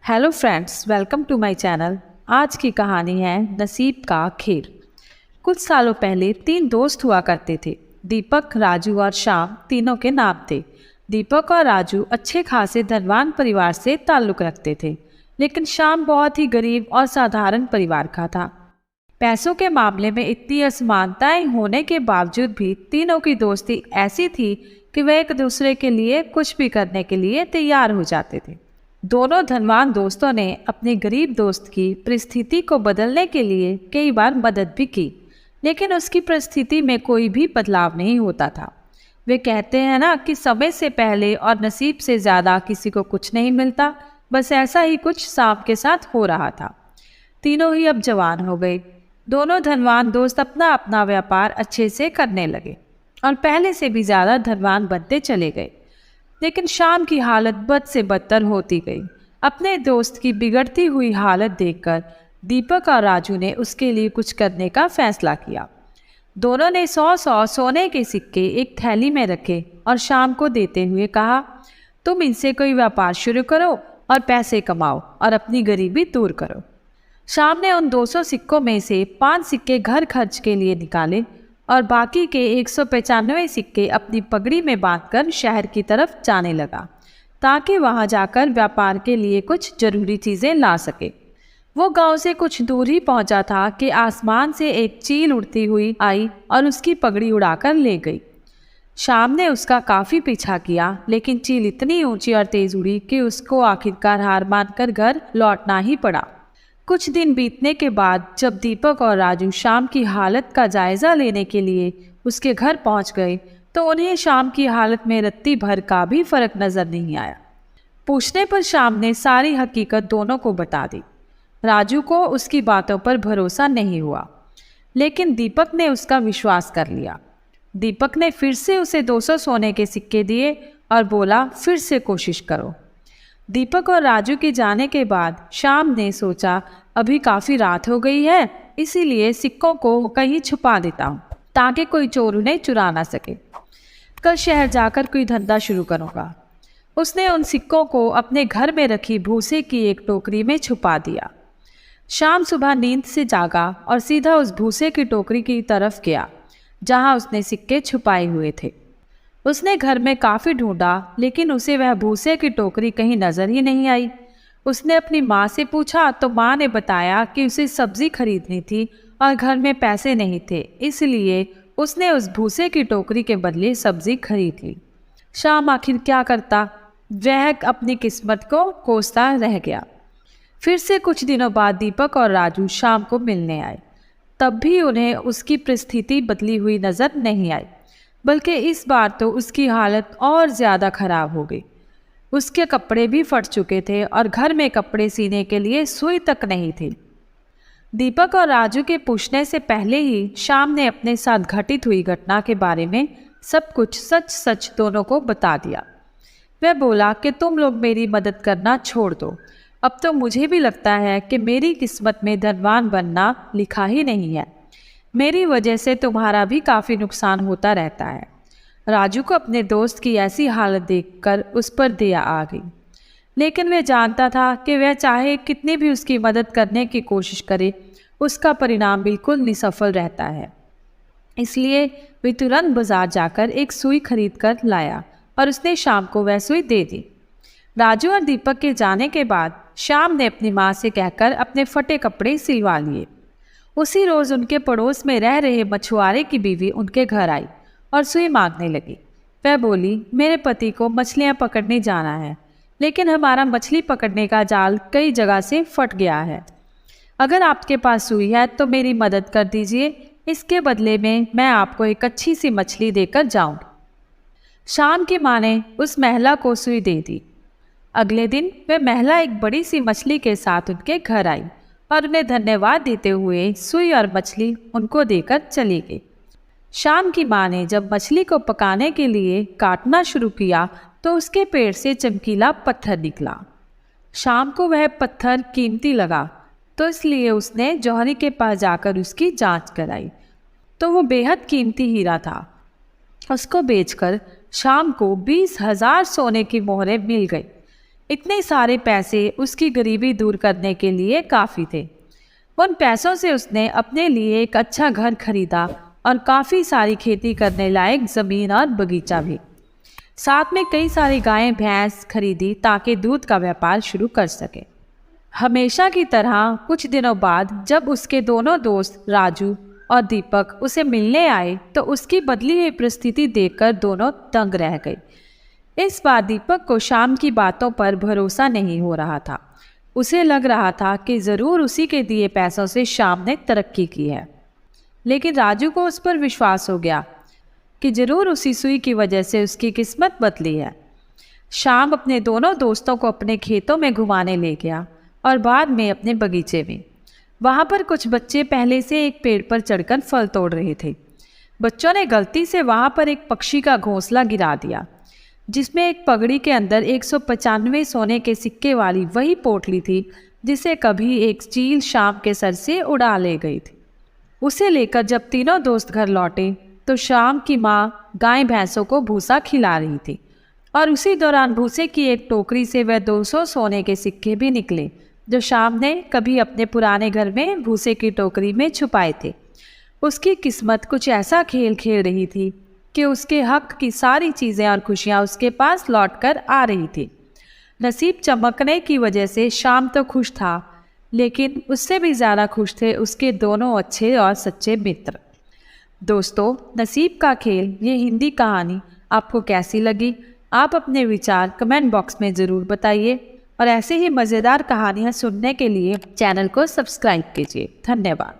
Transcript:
Hello friends, welcome to my channel. आज की कहानी है नसीब का खेल। कुछ सालों पहले तीन दोस्त हुआ करते थे। दीपक, राजू और श्याम तीनों के नाम थे। दीपक और राजू अच्छे खासे धनवान परिवार से ताल्लुक़ रखते थे, लेकिन श्याम बहुत ही गरीब और साधारण परिवार का था। पैसों के मामले में इतनी असमानताएं होने के बावजूद भी तीनों की दोस्ती ऐसी थी कि वे एक दूसरे के लिए कुछ भी करने के लिए तैयार हो जाते थे। दोनों धनवान दोस्तों ने अपने गरीब दोस्त की परिस्थिति को बदलने के लिए कई बार मदद भी की, लेकिन उसकी परिस्थिति में कोई भी बदलाव नहीं होता था। वे कहते हैं ना कि समय से पहले और नसीब से ज़्यादा किसी को कुछ नहीं मिलता। बस ऐसा ही कुछ सांप के साथ हो रहा था। तीनों ही अब जवान हो गए। दोनों धनवान दोस्त अपना अपना व्यापार अच्छे से करने लगे और पहले से भी ज़्यादा धनवान बनते चले गए। लेकिन शाम की हालत बद से बदतर होती गई। अपने दोस्त की बिगड़ती हुई हालत देखकर दीपक और राजू ने उसके लिए कुछ करने का फैसला किया। दोनों ने 100 सोने के सिक्के एक थैली में रखे और शाम को देते हुए कहा, तुम इनसे कोई व्यापार शुरू करो और पैसे कमाओ और अपनी गरीबी दूर करो। शाम ने उन 200 सिक्कों में से 5 सिक्के घर खर्च के लिए निकाले और बाकी के 195 सिक्के अपनी पगड़ी में बांधकर शहर की तरफ जाने लगा, ताकि वहां जाकर व्यापार के लिए कुछ जरूरी चीज़ें ला सके। वो गांव से कुछ दूर ही पहुंचा था कि आसमान से एक चील उड़ती हुई आई और उसकी पगड़ी उड़ाकर ले गई। शाम ने उसका काफ़ी पीछा किया, लेकिन चील इतनी ऊंची और तेज उड़ी कि उसको आखिरकार हार मानकर घर लौटना ही पड़ा। कुछ दिन बीतने के बाद जब दीपक और राजू शाम की हालत का जायजा लेने के लिए उसके घर पहुंच गए, तो उन्हें शाम की हालत में रत्ती भर का भी फर्क नजर नहीं आया। पूछने पर शाम ने सारी हकीकत दोनों को बता दी। राजू को उसकी बातों पर भरोसा नहीं हुआ, लेकिन दीपक ने उसका विश्वास कर लिया। दीपक ने फिर से उसे 200 सोने के सिक्के दिए और बोला, फिर से कोशिश करो। दीपक और राजू के जाने के बाद शाम ने सोचा, अभी काफ़ी रात हो गई है, इसीलिए सिक्कों को कहीं छुपा देता हूँ ताकि कोई चोर उन्हें चुरा ना सके। कल शहर जाकर कोई धंधा शुरू करूँगा। उसने उन सिक्कों को अपने घर में रखी भूसे की एक टोकरी में छुपा दिया। शाम सुबह नींद से जागा और सीधा उस भूसे की टोकरी की तरफ गया जहाँ उसने सिक्के छुपाए हुए थे। उसने घर में काफ़ी ढूंढा, लेकिन उसे वह भूसे की टोकरी कहीं नज़र ही नहीं आई। उसने अपनी माँ से पूछा तो माँ ने बताया कि उसे सब्जी खरीदनी थी और घर में पैसे नहीं थे, इसलिए उसने उस भूसे की टोकरी के बदले सब्जी खरीद ली। शाम आखिर क्या करता, वह अपनी किस्मत को कोसता रह गया। फिर से कुछ दिनों बाद दीपक और राजू शाम को मिलने आए। तब भी उन्हें उसकी परिस्थिति बदली हुई नज़र नहीं आई, बल्कि इस बार तो उसकी हालत और ज़्यादा खराब हो गई। उसके कपड़े भी फट चुके थे और घर में कपड़े सीने के लिए सुई तक नहीं थी। दीपक और राजू के पूछने से पहले ही शाम ने अपने साथ घटित हुई घटना के बारे में सब कुछ सच सच दोनों को बता दिया। वह बोला कि तुम लोग मेरी मदद करना छोड़ दो। अब तो मुझे भी लगता है कि मेरी किस्मत में धनवान बनना लिखा ही नहीं है। मेरी वजह से तुम्हारा भी काफ़ी नुकसान होता रहता है। राजू को अपने दोस्त की ऐसी हालत देखकर उस पर दया आ गई, लेकिन वह जानता था कि वह चाहे कितनी भी उसकी मदद करने की कोशिश करे, उसका परिणाम बिल्कुल निसफल रहता है। इसलिए वह तुरंत बाजार जाकर एक सुई खरीद कर लाया और उसने शाम को वह सुई दे दी। राजू और दीपक के जाने के बाद शाम ने अपनी माँ से कहकर अपने फटे कपड़े सिलवा लिए। उसी रोज़ उनके पड़ोस में रह रहे मछुआरे की बीवी उनके घर आई और सुई मांगने लगी। वह बोली, मेरे पति को मछलियाँ पकड़ने जाना है, लेकिन हमारा मछली पकड़ने का जाल कई जगह से फट गया है। अगर आपके पास सुई है तो मेरी मदद कर दीजिए, इसके बदले में मैं आपको एक अच्छी सी मछली देकर जाऊँगी। शाम की माँ ने उस महिला को सुई दे दी। अगले दिन वह महिला एक बड़ी सी मछली के साथ उनके घर आई और उन्हें धन्यवाद देते हुए सुई और मछली उनको देकर चली गई। शाम की माँ ने जब मछली को पकाने के लिए काटना शुरू किया तो उसके पेट से चमकीला पत्थर निकला। शाम को वह पत्थर कीमती लगा, तो इसलिए उसने जौहरी के पास जाकर उसकी जांच कराई, तो वो बेहद कीमती हीरा था। उसको बेचकर शाम को 20,000 सोने की मोहरें मिल गई। इतने सारे पैसे उसकी गरीबी दूर करने के लिए काफ़ी थे। उन पैसों से उसने अपने लिए एक अच्छा घर खरीदा और काफ़ी सारी खेती करने लायक ज़मीन और बगीचा भी। साथ में कई सारी गायें भैंस खरीदी ताकि दूध का व्यापार शुरू कर सके। हमेशा की तरह कुछ दिनों बाद जब उसके दोनों दोस्त राजू और दीपक उसे मिलने आए तो उसकी बदली हुई परिस्थिति देखकर दोनों दंग रह गए। इस बार दीपक को शाम की बातों पर भरोसा नहीं हो रहा था। उसे लग रहा था कि ज़रूर उसी के दिए पैसों से शाम ने तरक्की की है, लेकिन राजू को उस पर विश्वास हो गया कि ज़रूर उसी सुई की वजह से उसकी किस्मत बदली है। शाम अपने दोनों दोस्तों को अपने खेतों में घुमाने ले गया और बाद में अपने बगीचे में। वहाँ पर कुछ बच्चे पहले से एक पेड़ पर चढ़कर फल तोड़ रहे थे। बच्चों ने गलती से वहाँ पर एक पक्षी का घोंसला गिरा दिया, जिसमें एक पगड़ी के अंदर 195 सोने के सिक्के वाली वही पोटली थी जिसे कभी एक चील शाम के सर से उड़ा ले गई थी। उसे लेकर जब तीनों दोस्त घर लौटे तो शाम की माँ गाय भैंसों को भूसा खिला रही थी और उसी दौरान भूसे की एक टोकरी से वह 200 सोने के सिक्के भी निकले जो शाम ने कभी अपने पुराने घर में भूसे की टोकरी में छुपाए थे। उसकी किस्मत कुछ ऐसा खेल खेल रही थी कि उसके हक की सारी चीज़ें और खुशियाँ उसके पास लौटकर आ रही थी। नसीब चमकने की वजह से शाम तो खुश था, लेकिन उससे भी ज़्यादा खुश थे उसके दोनों अच्छे और सच्चे मित्र। दोस्तों, नसीब का खेल ये हिंदी कहानी आपको कैसी लगी? आप अपने विचार कमेंट बॉक्स में ज़रूर बताइए और ऐसे ही मज़ेदार कहानियाँ सुनने के लिए चैनल को सब्सक्राइब कीजिए। धन्यवाद।